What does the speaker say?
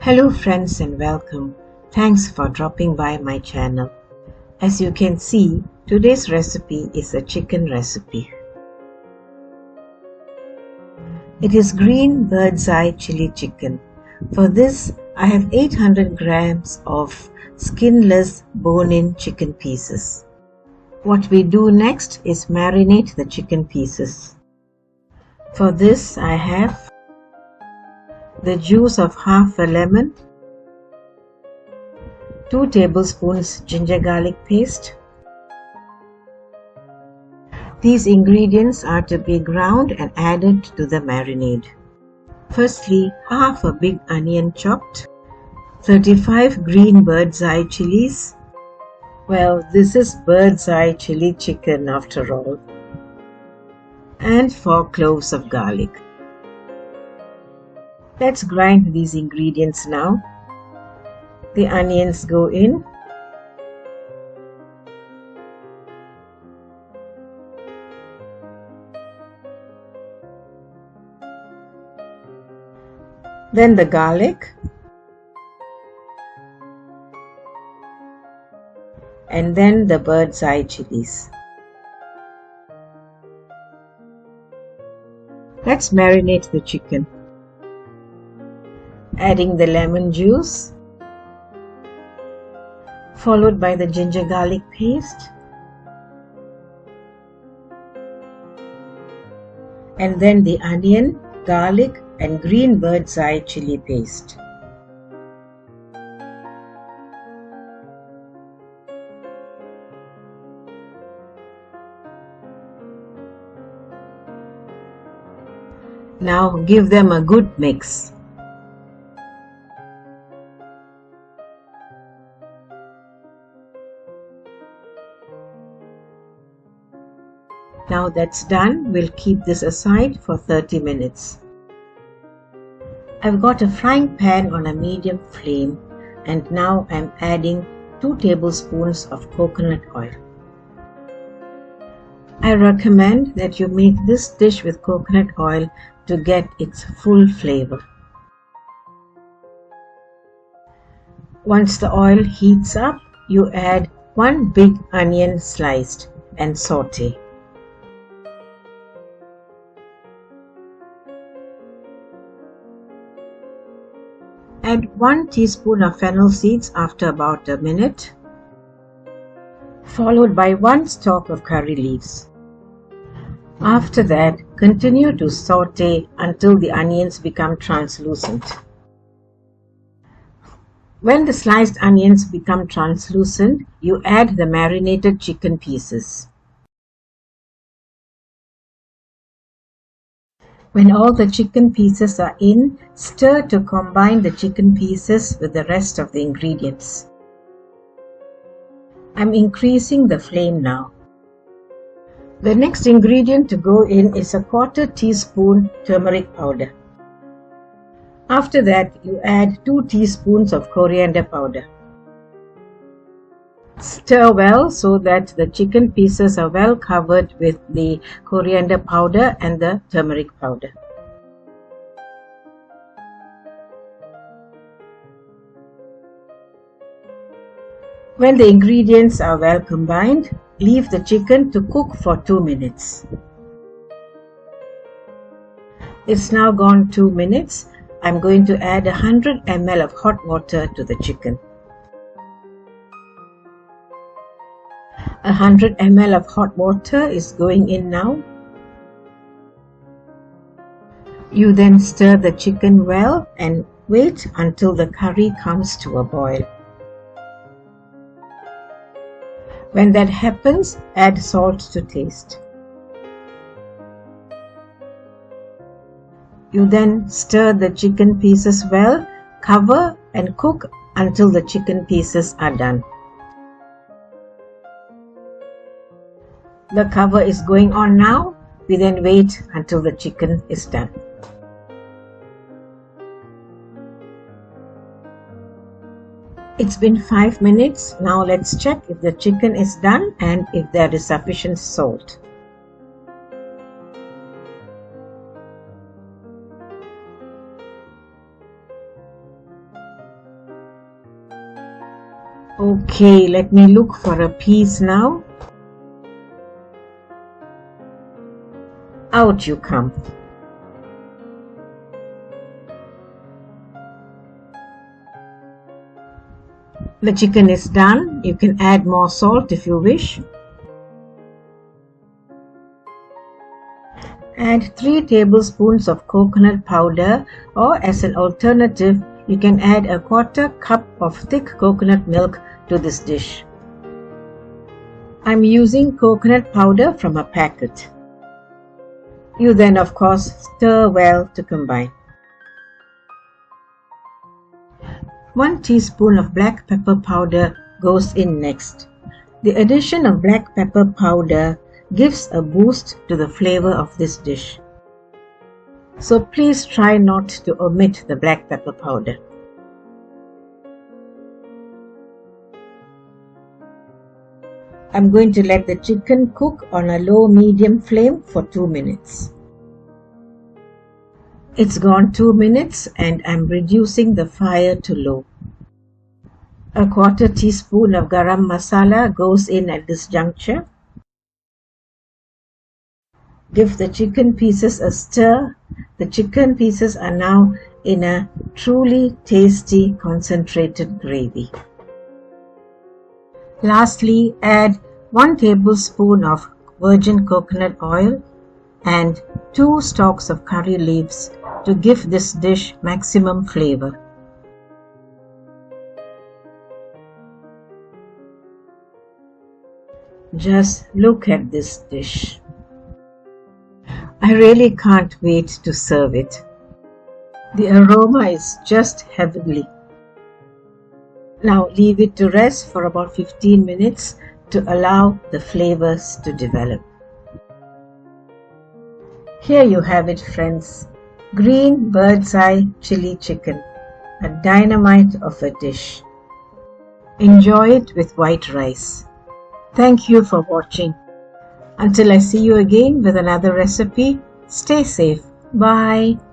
Hello friends and welcome. Thanks for dropping by my channel. As you can see, today's recipe is a chicken recipe. It is green bird's eye chili chicken. For this, I have 800 grams of skinless bone-in chicken pieces. What we do next is marinate the chicken pieces. For this, I have the juice of half a lemon, 2 tablespoons ginger garlic paste. These ingredients are to be ground and added to the marinade. Firstly, half a big onion chopped, 35 green bird's eye chilies. Well, this is bird's eye chili chicken after all. And 4 cloves of garlic. Let's grind these ingredients now. The onions go in. Then the garlic. And then the bird's eye chilies. Let's marinate the chicken. Adding the lemon juice, followed by the ginger garlic paste, and then the onion, garlic and green bird's eye chili paste. Now give them a good mix. Now that's done, we'll keep this aside for 30 minutes. I've got a frying pan on a medium flame and now I'm adding 2 tablespoons of coconut oil. I recommend that you make this dish with coconut oil to get its full flavor. Once the oil heats up, you add 1 big onion sliced and saute. Add 1 teaspoon of fennel seeds after about a minute, followed by 1 stalk of curry leaves. After that, continue to saute until the onions become translucent. When the sliced onions become translucent, you add the marinated chicken pieces. When all the chicken pieces are in, stir to combine the chicken pieces with the rest of the ingredients. I'm increasing the flame now. The next ingredient to go in is a 1/4 teaspoon turmeric powder. After that, you add 2 teaspoons of coriander powder. Stir well so that the chicken pieces are well covered with the coriander powder and the turmeric powder. When the ingredients are well combined, leave the chicken to cook for 2 minutes. It's now gone 2 minutes. I'm going to add 100 ml of hot water to the chicken. 100 ml of hot water is going in now. You then stir the chicken well and wait until the curry comes to a boil. When that happens, add salt to taste. You then stir the chicken pieces well, cover and cook until the chicken pieces are done. The cover is going on now. We then wait until the chicken is done. It's been 5 minutes. Now let's check if the chicken is done and if there is sufficient salt. Okay, let me look for a piece now. Out you come. The chicken is done. You can add more salt if you wish. Add 3 tablespoons of coconut powder, or as an alternative, you can add a 1/4 cup of thick coconut milk to this dish. I'm using coconut powder from a packet. You then of course stir well to combine. 1 teaspoon of black pepper powder goes in next. The addition of black pepper powder gives a boost to the flavor of this dish. So please try not to omit the black pepper powder. I'm going to let the chicken cook on a low-medium flame for 2 minutes. It's gone 2 minutes and I'm reducing the fire to low. A 1/4 teaspoon of garam masala goes in at this juncture. Give the chicken pieces a stir. The chicken pieces are now in a truly tasty concentrated gravy. Lastly, add 1 tablespoon of virgin coconut oil and 2 stalks of curry leaves to give this dish maximum flavor. Just look at this dish. I really can't wait to serve it. The aroma is just heavenly. Now leave it to rest for about 15 minutes to allow the flavors to develop. Here you have it, friends. Green bird's eye chili chicken, a dynamite of a dish. Enjoy it with white rice. Thank you for watching. Until I see you again with another recipe, stay safe. Bye.